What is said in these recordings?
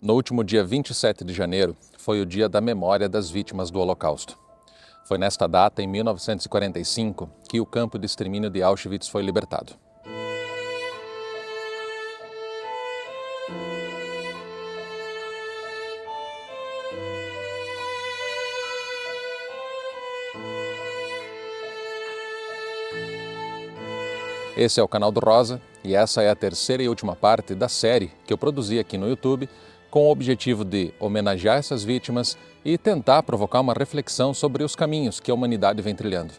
No último dia 27 de janeiro, foi o dia da memória das vítimas do Holocausto. Foi nesta data, em 1945, que o campo de extermínio de Auschwitz foi libertado. Esse é o canal do Rosa e essa é a terceira e última parte da série que eu produzi aqui no YouTube com o objetivo de homenagear essas vítimas e tentar provocar uma reflexão sobre os caminhos que a humanidade vem trilhando.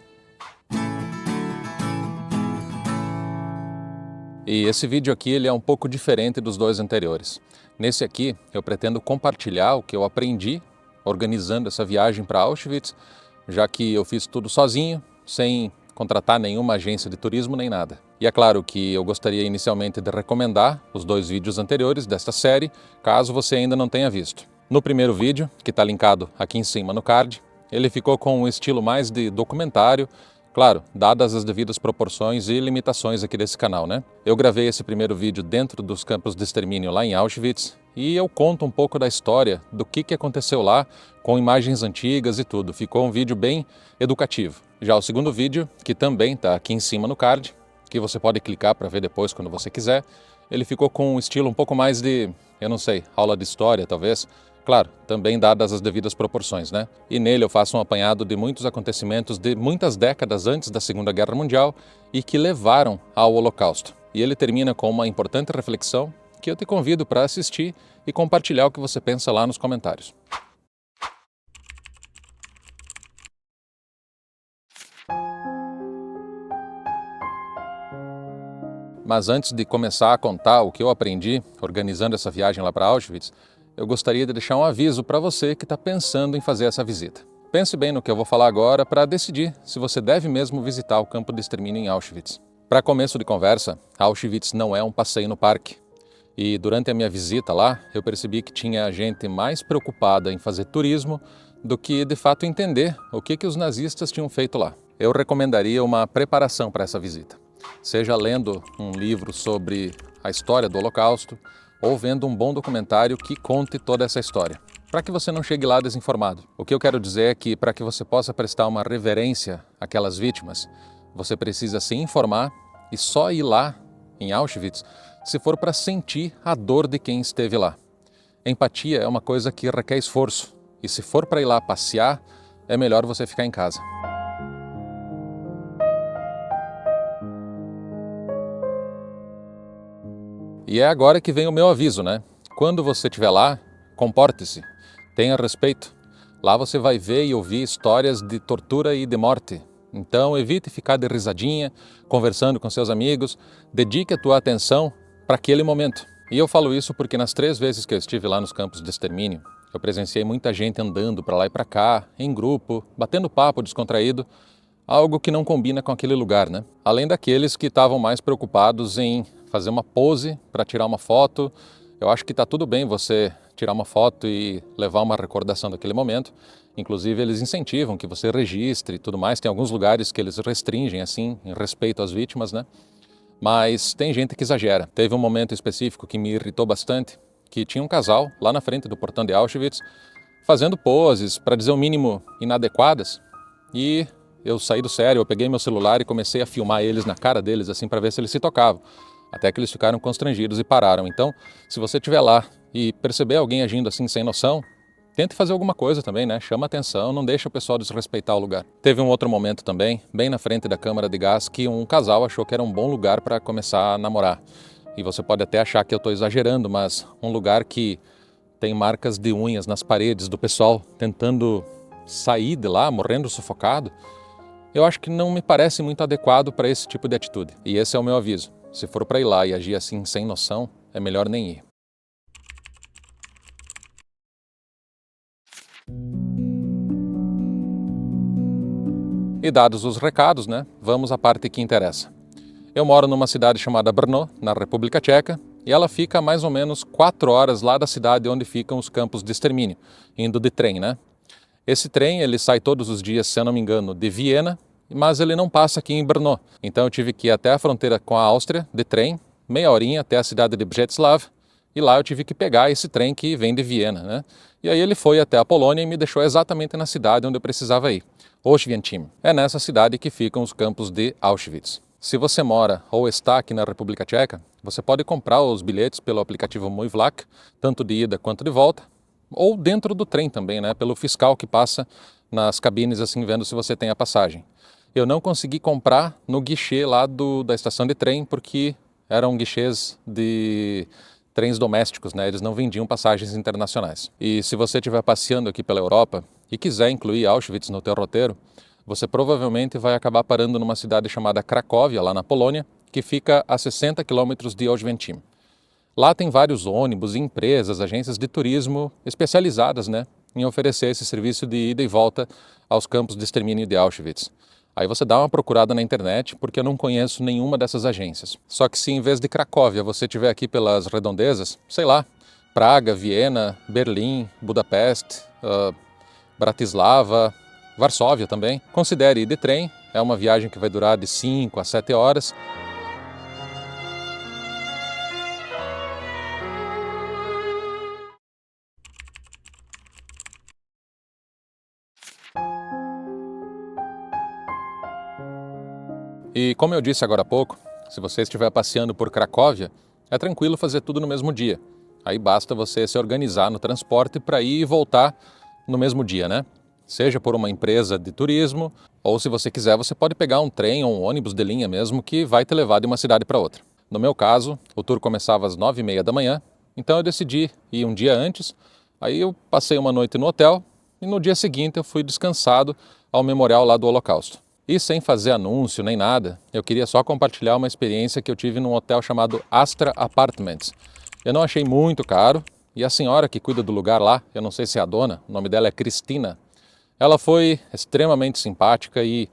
E esse vídeo aqui ele é um pouco diferente dos dois anteriores. Nesse aqui eu pretendo compartilhar o que eu aprendi organizando essa viagem para Auschwitz, já que eu fiz tudo sozinho, sem contratar nenhuma agência de turismo nem nada. E é claro que eu gostaria inicialmente de recomendar os dois vídeos anteriores desta série, caso você ainda não tenha visto. No primeiro vídeo, que está linkado aqui em cima no card, ele ficou com um estilo mais de documentário, claro, dadas as devidas proporções e limitações aqui desse canal, né? Eu gravei esse primeiro vídeo dentro dos campos de extermínio lá em Auschwitz e eu conto um pouco da história, do que aconteceu lá, com imagens antigas e tudo. Ficou um vídeo bem educativo. Já o segundo vídeo, que também está aqui em cima no card, que você pode clicar para ver depois quando você quiser, ele ficou com um estilo um pouco mais de, eu não sei, aula de história talvez. Claro, também dadas as devidas proporções, né? E nele eu faço um apanhado de muitos acontecimentos de muitas décadas antes da Segunda Guerra Mundial e que levaram ao Holocausto. E ele termina com uma importante reflexão que eu te convido para assistir e compartilhar o que você pensa lá nos comentários. Mas antes de começar a contar o que eu aprendi organizando essa viagem lá para Auschwitz, eu gostaria de deixar um aviso para você que está pensando em fazer essa visita. Pense bem no que eu vou falar agora para decidir se você deve mesmo visitar o campo de extermínio em Auschwitz. Para começo de conversa, Auschwitz não é um passeio no parque. E durante a minha visita lá, eu percebi que tinha gente mais preocupada em fazer turismo do que de fato entender o que os nazistas tinham feito lá. Eu recomendaria uma preparação para essa visita. Seja lendo um livro sobre a história do Holocausto ou vendo um bom documentário que conte toda essa história, para que você não chegue lá desinformado. O que eu quero dizer é que para que você possa prestar uma reverência àquelas vítimas, você precisa se informar e só ir lá em Auschwitz se for para sentir a dor de quem esteve lá. Empatia é uma coisa que requer esforço e se for para ir lá passear, é melhor você ficar em casa. E é agora que vem o meu aviso, né? Quando você estiver lá, comporte-se, tenha respeito. Lá você vai ver e ouvir histórias de tortura e de morte. Então evite ficar de risadinha, conversando com seus amigos, dedique a tua atenção para aquele momento. E eu falo isso porque nas 3 vezes que eu estive lá nos campos de extermínio, eu presenciei muita gente andando para lá e para cá, em grupo, batendo papo descontraído, algo que não combina com aquele lugar, né? Além daqueles que estavam mais preocupados em fazer uma pose para tirar uma foto. Eu acho que está tudo bem você tirar uma foto e levar uma recordação daquele momento. Inclusive eles incentivam que você registre e tudo mais. Tem alguns lugares que eles restringem assim, em respeito às vítimas, né? Mas tem gente que exagera. Teve um momento específico que me irritou bastante, que tinha um casal lá na frente do portão de Auschwitz fazendo poses, para dizer o mínimo, inadequadas. E eu saí do sério, eu peguei meu celular e comecei a filmar eles na cara deles assim para ver se eles se tocavam. Até que eles ficaram constrangidos e pararam. Então, se você estiver lá e perceber alguém agindo assim sem noção, tente fazer alguma coisa também, né? Chama atenção, não deixa o pessoal desrespeitar o lugar. Teve um outro momento também, bem na frente da câmara de gás, que um casal achou que era um bom lugar para começar a namorar. E você pode até achar que eu estou exagerando, mas um lugar que tem marcas de unhas nas paredes do pessoal tentando sair de lá, morrendo sufocado, eu acho que não me parece muito adequado para esse tipo de atitude. E esse é o meu aviso. Se for para ir lá e agir assim sem noção, é melhor nem ir. E dados os recados, né? Vamos à parte que interessa. Eu moro numa cidade chamada Brno, na República Tcheca, e ela fica a mais ou menos 4 horas lá da cidade onde ficam os campos de extermínio, indo de trem, né? Esse trem, ele sai todos os dias, se eu não me engano, de Viena, mas ele não passa aqui em Brno. Então eu tive que ir até a fronteira com a Áustria, de trem, meia horinha até a cidade de Břeclav, E lá eu tive que pegar esse trem que vem de Viena, né? E aí ele foi até a Polônia e me deixou exatamente na cidade onde eu precisava ir, Oświęcim. É nessa cidade que ficam os campos de Auschwitz. Se você mora ou está aqui na República Tcheca, você pode comprar os bilhetes pelo aplicativo Mój Vlak, tanto de ida quanto de volta, ou dentro do trem também, né? Pelo fiscal que passa nas cabines, assim, vendo se você tem a passagem. Eu não consegui comprar no guichê lá da estação de trem, porque eram guichês de trens domésticos, né? Eles não vendiam passagens internacionais. E se você estiver passeando aqui pela Europa e quiser incluir Auschwitz no teu roteiro, você provavelmente vai acabar parando numa cidade chamada Cracóvia, lá na Polônia, que fica a 60 quilômetros de Oświęcim. Lá tem vários ônibus, empresas, agências de turismo especializadas, né, em oferecer esse serviço de ida e volta aos campos de extermínio de Auschwitz. Aí você dá uma procurada na internet, porque eu não conheço nenhuma dessas agências. Só que se em vez de Cracóvia você estiver aqui pelas redondezas, sei lá, Praga, Viena, Berlim, Budapeste, Bratislava, Varsóvia também, considere ir de trem. É uma viagem que vai durar de 5 a 7 horas. E como eu disse agora há pouco, se você estiver passeando por Cracóvia, é tranquilo fazer tudo no mesmo dia. Aí basta você se organizar no transporte para ir e voltar no mesmo dia, né? Seja por uma empresa de turismo, ou se você quiser, você pode pegar um trem ou um ônibus de linha mesmo que vai te levar de uma cidade para outra. No meu caso, o tour começava às 9h30 da manhã, então eu decidi ir um dia antes, aí eu passei uma noite no hotel e no dia seguinte eu fui descansado ao memorial lá do Holocausto. E sem fazer anúncio nem nada, eu queria só compartilhar uma experiência que eu tive num hotel chamado Astra Apartments. Eu não achei muito caro, e a senhora que cuida do lugar lá, eu não sei se é a dona, o nome dela é Cristina, ela foi extremamente simpática e,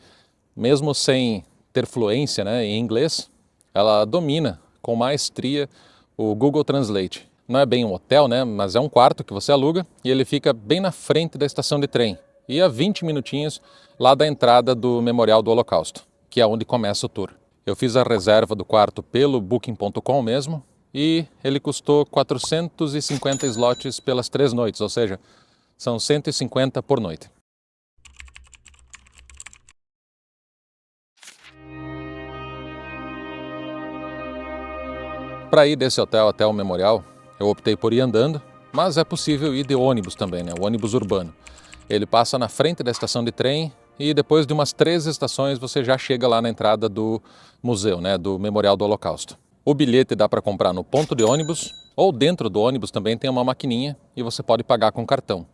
mesmo sem ter fluência, né, em inglês, ela domina com maestria o Google Translate. Não é bem um hotel, né, mas é um quarto que você aluga e ele fica bem na frente da estação de trem. E a 20 minutinhos lá da entrada do Memorial do Holocausto, que é onde começa o tour. Eu fiz a reserva do quarto pelo Booking.com mesmo e ele custou 450 slots pelas 3 noites, ou seja, são 150 por noite. Para ir desse hotel até o Memorial, eu optei por ir andando, mas é possível ir de ônibus também, né? O ônibus urbano. Ele passa na frente da estação de trem e depois de umas 3 estações você já chega lá na entrada do museu, né, do Memorial do Holocausto. O bilhete dá para comprar no ponto de ônibus ou dentro do ônibus também tem uma maquininha e você pode pagar com cartão.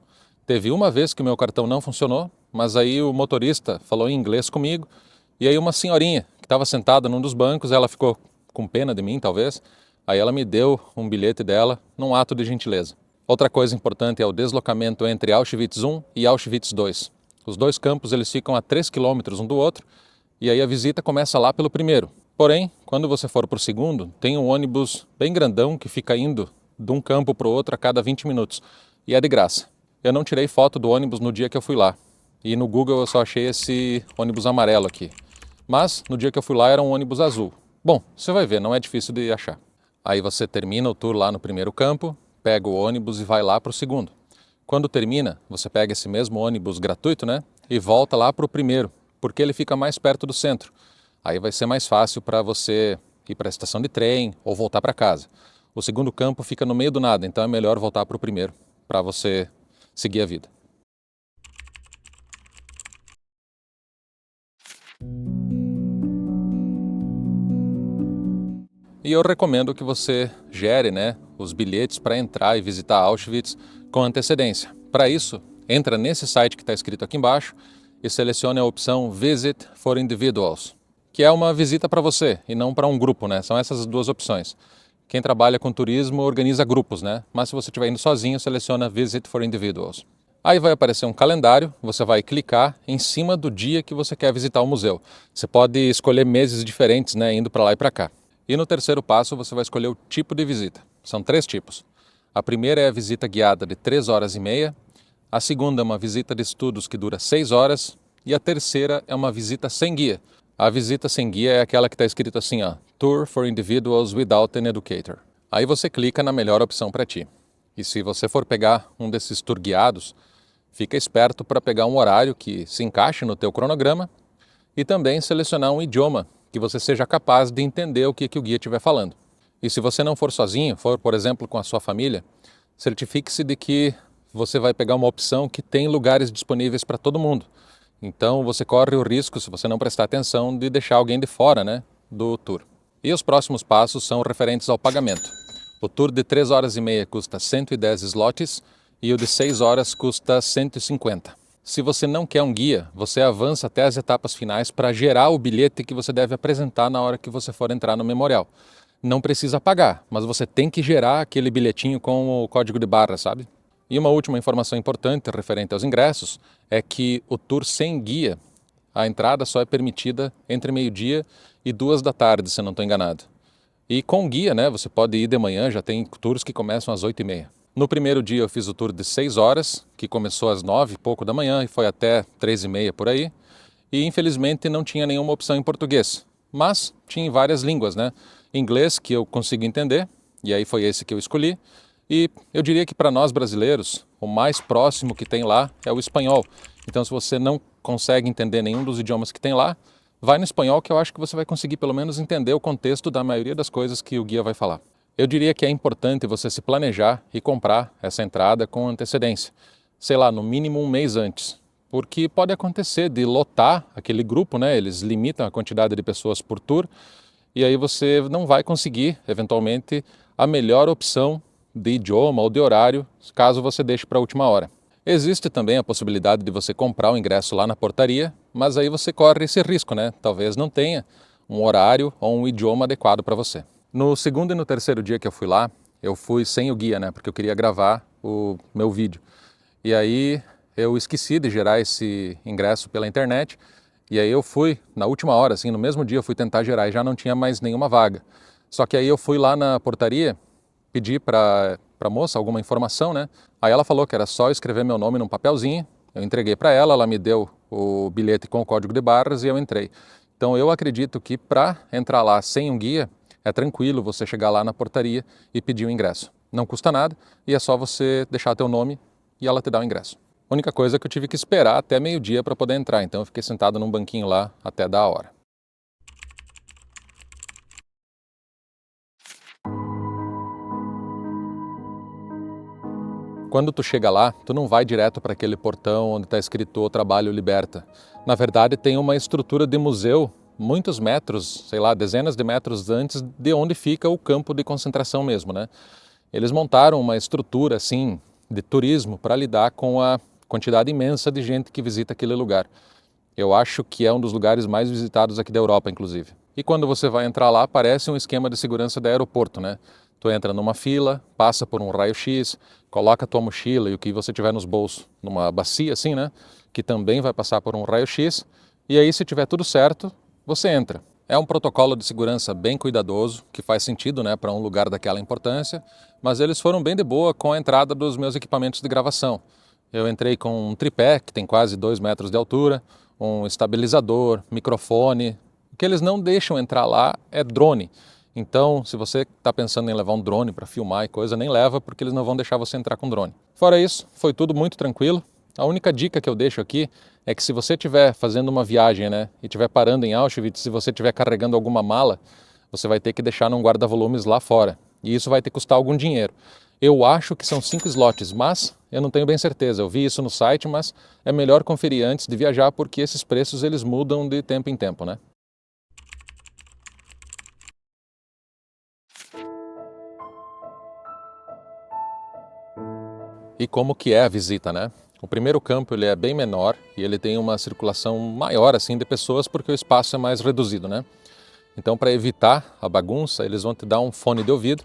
Teve uma vez que o meu cartão não funcionou, mas aí o motorista falou em inglês comigo e aí uma senhorinha que estava sentada num dos bancos, ela ficou com pena de mim talvez, aí ela me deu um bilhete dela num ato de gentileza. Outra coisa importante é o deslocamento entre Auschwitz I e Auschwitz II. Os dois campos eles ficam a 3 quilômetros um do outro e aí a visita começa lá pelo primeiro. Porém, quando você for para o segundo, tem um ônibus bem grandão que fica indo de um campo para o outro a cada 20 minutos e é de graça. Eu não tirei foto do ônibus no dia que eu fui lá e no Google eu só achei esse ônibus amarelo aqui. Mas no dia que eu fui lá era um ônibus azul. Bom, você vai ver, não é difícil de achar. Aí você termina o tour lá no primeiro campo, pega o ônibus e vai lá para o segundo. Quando termina, você pega esse mesmo ônibus gratuito, né? E volta lá para o primeiro, porque ele fica mais perto do centro. Aí vai ser mais fácil para você ir para a estação de trem ou voltar para casa. O segundo campo fica no meio do nada, então é melhor voltar para o primeiro, para você seguir a vida. E eu recomendo que você gere, né, os bilhetes para entrar e visitar Auschwitz com antecedência. Para isso, entra nesse site que está escrito aqui embaixo e selecione a opção Visit for Individuals, que é uma visita para você e não para um grupo, né? São essas as duas opções. Quem trabalha com turismo organiza grupos, né? Mas se você estiver indo sozinho, seleciona Visit for Individuals. Aí vai aparecer um calendário, você vai clicar em cima do dia que você quer visitar o museu. Você pode escolher meses diferentes, né, indo para lá e para cá. E no terceiro passo você vai escolher o tipo de visita. São 3 tipos. A primeira é a visita guiada de 3 horas e meia, a segunda é uma visita de estudos que dura 6 horas e a terceira é uma visita sem guia. A visita sem guia é aquela que está escrito assim, ó, Tour for Individuals Without an Educator. Aí você clica na melhor opção para ti. E se você for pegar um desses tour guiados, fica esperto para pegar um horário que se encaixe no teu cronograma e também selecionar um idioma que você seja capaz de entender o que o guia estiver falando. E se você não for sozinho, for, por exemplo, com a sua família, certifique-se de que você vai pegar uma opção que tem lugares disponíveis para todo mundo. Então você corre o risco, se você não prestar atenção, de deixar alguém de fora, né, do tour. E os próximos passos são referentes ao pagamento. O tour de 3 horas e meia custa 110 zlotys e o de 6 horas custa 150. Se você não quer um guia, você avança até as etapas finais para gerar o bilhete que você deve apresentar na hora que você for entrar no memorial. Não precisa pagar, mas você tem que gerar aquele bilhetinho com o código de barra, sabe? E uma última informação importante referente aos ingressos é que o tour sem guia, a entrada só é permitida entre meio-dia e 2 da tarde, se eu não estou enganado. E com guia, né, você pode ir de manhã, já tem tours que começam às 8h30. No primeiro dia eu fiz o tour de 6 horas, que começou às 9 e pouco da manhã e foi até 3h30 por aí. E infelizmente não tinha nenhuma opção em português, mas tinha em várias línguas, né? Inglês, que eu consigo entender, e aí foi esse que eu escolhi. E eu diria que para nós brasileiros, o mais próximo que tem lá é o espanhol. Então se você não consegue entender nenhum dos idiomas que tem lá, vai no espanhol que eu acho que você vai conseguir pelo menos entender o contexto da maioria das coisas que o guia vai falar. Eu diria que é importante você se planejar e comprar essa entrada com antecedência. Sei lá, no mínimo um mês antes. Porque pode acontecer de lotar aquele grupo, né? Eles limitam a quantidade de pessoas por tour e aí você não vai conseguir, eventualmente, a melhor opção de idioma ou de horário, caso você deixe para a última hora. Existe também a possibilidade de você comprar o ingresso lá na portaria, mas aí você corre esse risco, né? Talvez não tenha um horário ou um idioma adequado para você. No segundo e no terceiro dia que eu fui lá, eu fui sem o guia, né? Porque eu queria gravar o meu vídeo. E aí eu esqueci de gerar esse ingresso pela internet. E aí eu fui, na última hora, assim, no mesmo dia eu fui tentar gerar e já não tinha mais nenhuma vaga. Só que aí eu fui lá na portaria, pedi para a moça alguma informação, né? Aí ela falou que era só escrever meu nome num papelzinho, eu entreguei para ela me deu o bilhete com o código de barras e eu entrei. Então eu acredito que para entrar lá sem um guia, é tranquilo você chegar lá na portaria e pedir o ingresso. Não custa nada e é só você deixar teu nome e ela te dá o ingresso. A única coisa é que eu tive que esperar até meio-dia para poder entrar, então eu fiquei sentado num banquinho lá até dar a hora. Quando tu chega lá, tu não vai direto para aquele portão onde está escrito "O Trabalho Liberta". Na verdade, tem uma estrutura de museu, muitos metros, sei lá, dezenas de metros antes de onde fica o campo de concentração mesmo, né? Eles montaram uma estrutura, assim, de turismo para lidar com a quantidade imensa de gente que visita aquele lugar. Eu acho que é um dos lugares mais visitados aqui da Europa, inclusive. E quando você vai entrar lá, parece um esquema de segurança do aeroporto, né? Tu entra numa fila, passa por um raio-x, coloca a tua mochila e o que você tiver nos bolsos numa bacia assim, né? Que também vai passar por um raio-x. E aí, se tiver tudo certo, você entra. É um protocolo de segurança bem cuidadoso, que faz sentido, né, para um lugar daquela importância, mas eles foram bem de boa com a entrada dos meus equipamentos de gravação. Eu entrei com um tripé, que tem quase 2 metros de altura, um estabilizador, microfone. O que eles não deixam entrar lá é drone. Então, se você está pensando em levar um drone para filmar e coisa, nem leva, porque eles não vão deixar você entrar com drone. Fora isso, foi tudo muito tranquilo. A única dica que eu deixo aqui é que se você estiver fazendo uma viagem, né, e estiver parando em Auschwitz, se você estiver carregando alguma mala, você vai ter que deixar num guarda-volumes lá fora. E isso vai te custar algum dinheiro. Eu acho que são 5 slots, mas eu não tenho bem certeza. Eu vi isso no site, mas é melhor conferir antes de viajar, porque esses preços eles mudam de tempo em tempo, né? E como que é a visita, né? O primeiro campo ele é bem menor e ele tem uma circulação maior assim de pessoas porque o espaço é mais reduzido, né? Então, para evitar a bagunça, eles vão te dar um fone de ouvido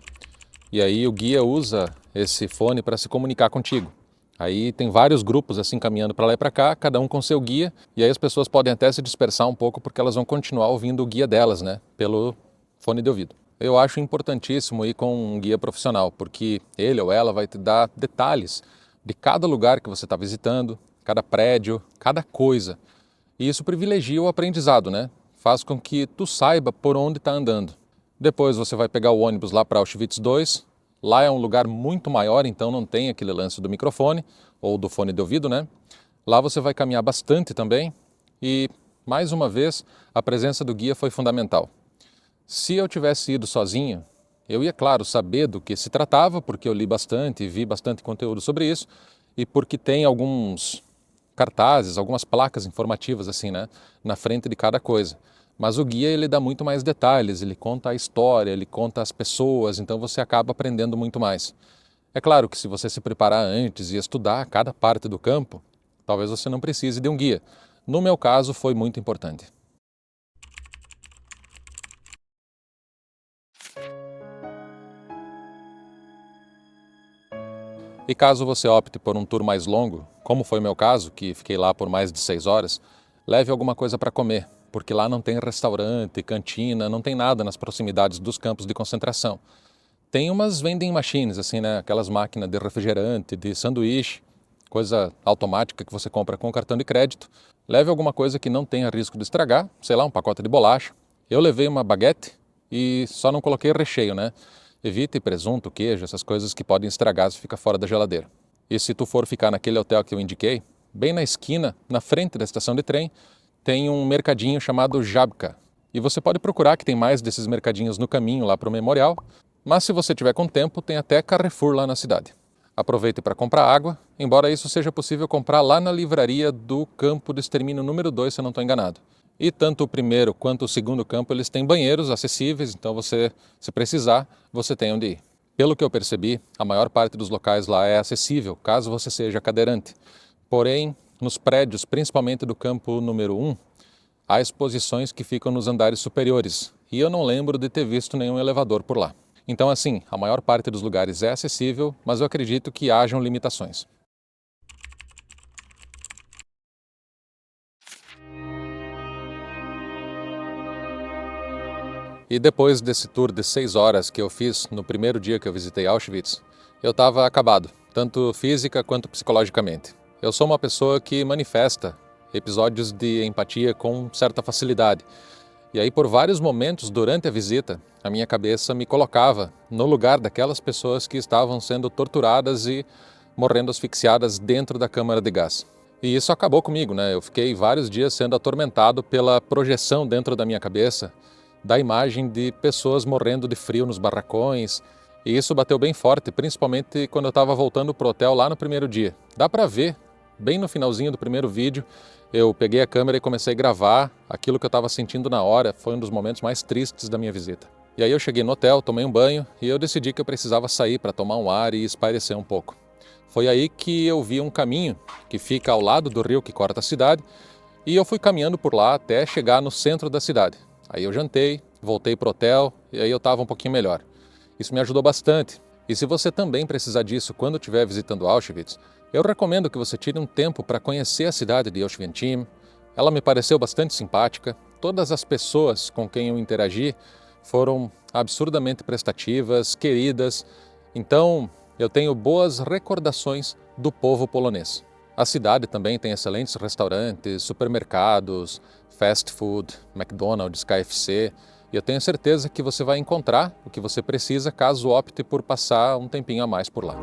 e aí o guia usa esse fone para se comunicar contigo. Aí tem vários grupos assim caminhando para lá e para cá, cada um com seu guia, e aí as pessoas podem até se dispersar um pouco porque elas vão continuar ouvindo o guia delas, né, pelo fone de ouvido. Eu acho importantíssimo ir com um guia profissional, porque ele ou ela vai te dar detalhes de cada lugar que você está visitando, cada prédio, cada coisa. E isso privilegia o aprendizado, né? Faz com que tu saiba por onde está andando. Depois você vai pegar o ônibus lá para Auschwitz II. Lá é um lugar muito maior, então não tem aquele lance do microfone ou do fone de ouvido, né? Lá você vai caminhar bastante também e, mais uma vez, a presença do guia foi fundamental. Se eu tivesse ido sozinho, eu ia, claro, saber do que se tratava, porque eu li bastante e vi bastante conteúdo sobre isso, e porque tem alguns cartazes, algumas placas informativas assim, né, na frente de cada coisa. Mas o guia ele dá muito mais detalhes, ele conta a história, ele conta as pessoas, então você acaba aprendendo muito mais. É claro que se você se preparar antes e estudar cada parte do campo, talvez você não precise de um guia. No meu caso, foi muito importante. E caso você opte por um tour mais longo, como foi o meu caso, que fiquei lá por mais de 6 horas, leve alguma coisa para comer, porque lá não tem restaurante, cantina, não tem nada nas proximidades dos campos de concentração. Tem umas vending machines, assim, né? Aquelas máquinas de refrigerante, de sanduíche, coisa automática que você compra com cartão de crédito. Leve alguma coisa que não tenha risco de estragar, sei lá, um pacote de bolacha. Eu levei uma baguete e só não coloquei recheio, né? Evite presunto, queijo, essas coisas que podem estragar se fica fora da geladeira. E se tu for ficar naquele hotel que eu indiquei, bem na esquina, na frente da estação de trem, tem um mercadinho chamado Jabka. E você pode procurar que tem mais desses mercadinhos no caminho lá para o memorial, mas se você tiver com tempo, tem até Carrefour lá na cidade. Aproveite para comprar água, embora isso seja possível comprar lá na livraria do campo de extermínio número 2, se eu não estou enganado. E tanto o primeiro quanto o segundo campo, eles têm banheiros acessíveis, então você, se precisar, você tem onde ir. Pelo que eu percebi, a maior parte dos locais lá é acessível, caso você seja cadeirante. Porém, nos prédios, principalmente do campo número 1, há exposições que ficam nos andares superiores, e eu não lembro de ter visto nenhum elevador por lá. Então, assim, a maior parte dos lugares é acessível, mas eu acredito que hajam limitações. E depois desse tour de 6 horas que eu fiz no primeiro dia que eu visitei Auschwitz, eu estava acabado, tanto física quanto psicologicamente. Eu sou uma pessoa que manifesta episódios de empatia com certa facilidade. E aí, por vários momentos durante a visita, a minha cabeça me colocava no lugar daquelas pessoas que estavam sendo torturadas e morrendo asfixiadas dentro da câmara de gás. E isso acabou comigo, né? Eu fiquei vários dias sendo atormentado pela projeção dentro da minha cabeça da imagem de pessoas morrendo de frio nos barracões. E isso bateu bem forte, principalmente quando eu estava voltando pro hotel lá no primeiro dia. Dá para ver, bem no finalzinho do primeiro vídeo, eu peguei a câmera e comecei a gravar aquilo que eu estava sentindo na hora. Foi um dos momentos mais tristes da minha visita. E aí eu cheguei no hotel, tomei um banho e eu decidi que eu precisava sair para tomar um ar e espairecer um pouco. Foi aí que eu vi um caminho que fica ao lado do rio que corta a cidade e eu fui caminhando por lá até chegar no centro da cidade. Aí eu jantei, voltei para o hotel e aí eu estava um pouquinho melhor. Isso me ajudou bastante. E se você também precisar disso quando estiver visitando Auschwitz, eu recomendo que você tire um tempo para conhecer a cidade de Auschwitz. Ela me pareceu bastante simpática. Todas as pessoas com quem eu interagi foram absurdamente prestativas, queridas. Então, eu tenho boas recordações do povo polonês. A cidade também tem excelentes restaurantes, supermercados, fast food, McDonald's, KFC. E eu tenho certeza que você vai encontrar o que você precisa caso opte por passar um tempinho a mais por lá.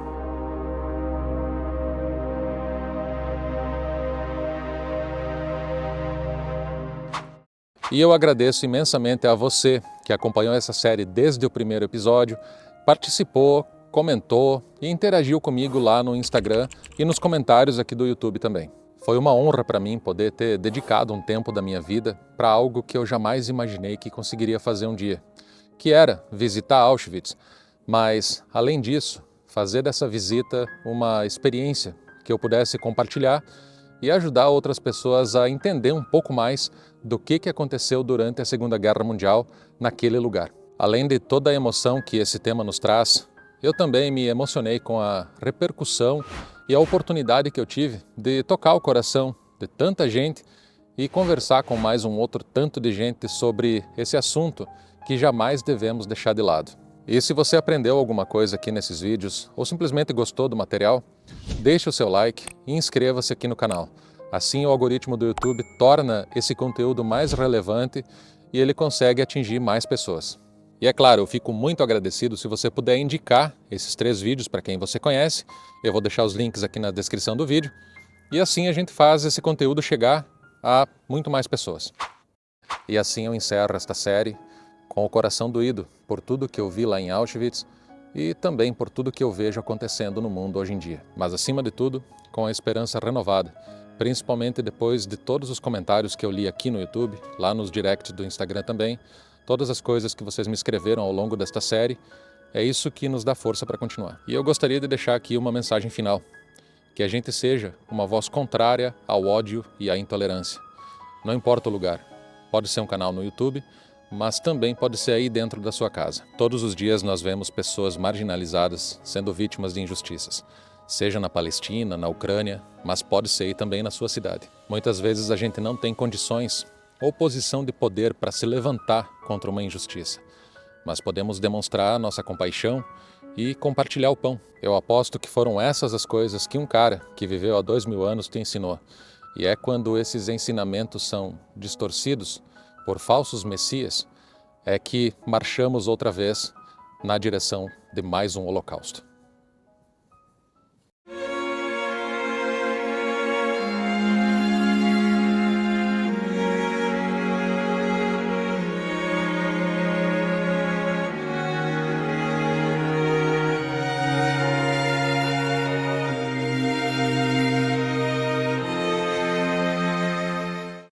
E eu agradeço imensamente a você que acompanhou essa série desde o primeiro episódio, participou, comentou e interagiu comigo lá no Instagram e nos comentários aqui do YouTube também. Foi uma honra para mim poder ter dedicado um tempo da minha vida para algo que eu jamais imaginei que conseguiria fazer um dia, que era visitar Auschwitz, mas, além disso, fazer dessa visita uma experiência que eu pudesse compartilhar e ajudar outras pessoas a entender um pouco mais do que aconteceu durante a Segunda Guerra Mundial naquele lugar. Além de toda a emoção que esse tema nos traz, eu também me emocionei com a repercussão e a oportunidade que eu tive de tocar o coração de tanta gente e conversar com mais um outro tanto de gente sobre esse assunto que jamais devemos deixar de lado. E se você aprendeu alguma coisa aqui nesses vídeos ou simplesmente gostou do material, deixe o seu like e inscreva-se aqui no canal. Assim o algoritmo do YouTube torna esse conteúdo mais relevante e ele consegue atingir mais pessoas. E é claro, eu fico muito agradecido se você puder indicar esses 3 vídeos para quem você conhece. Eu vou deixar os links aqui na descrição do vídeo. E assim a gente faz esse conteúdo chegar a muito mais pessoas. E assim eu encerro esta série com o coração doído por tudo que eu vi lá em Auschwitz e também por tudo que eu vejo acontecendo no mundo hoje em dia. Mas acima de tudo, com a esperança renovada, principalmente depois de todos os comentários que eu li aqui no YouTube, lá nos directs do Instagram também, todas as coisas que vocês me escreveram ao longo desta série, é isso que nos dá força para continuar. E eu gostaria de deixar aqui uma mensagem final, que a gente seja uma voz contrária ao ódio e à intolerância. Não importa o lugar, pode ser um canal no YouTube, mas também pode ser aí dentro da sua casa. Todos os dias nós vemos pessoas marginalizadas sendo vítimas de injustiças, seja na Palestina, na Ucrânia, mas pode ser aí também na sua cidade. Muitas vezes a gente não tem condições ou posição de poder para se levantar contra uma injustiça, mas podemos demonstrar nossa compaixão e compartilhar o pão. Eu aposto que foram essas as coisas que um cara que viveu há 2000 anos te ensinou. E é quando esses ensinamentos são distorcidos por falsos messias, é que marchamos outra vez na direção de mais um holocausto.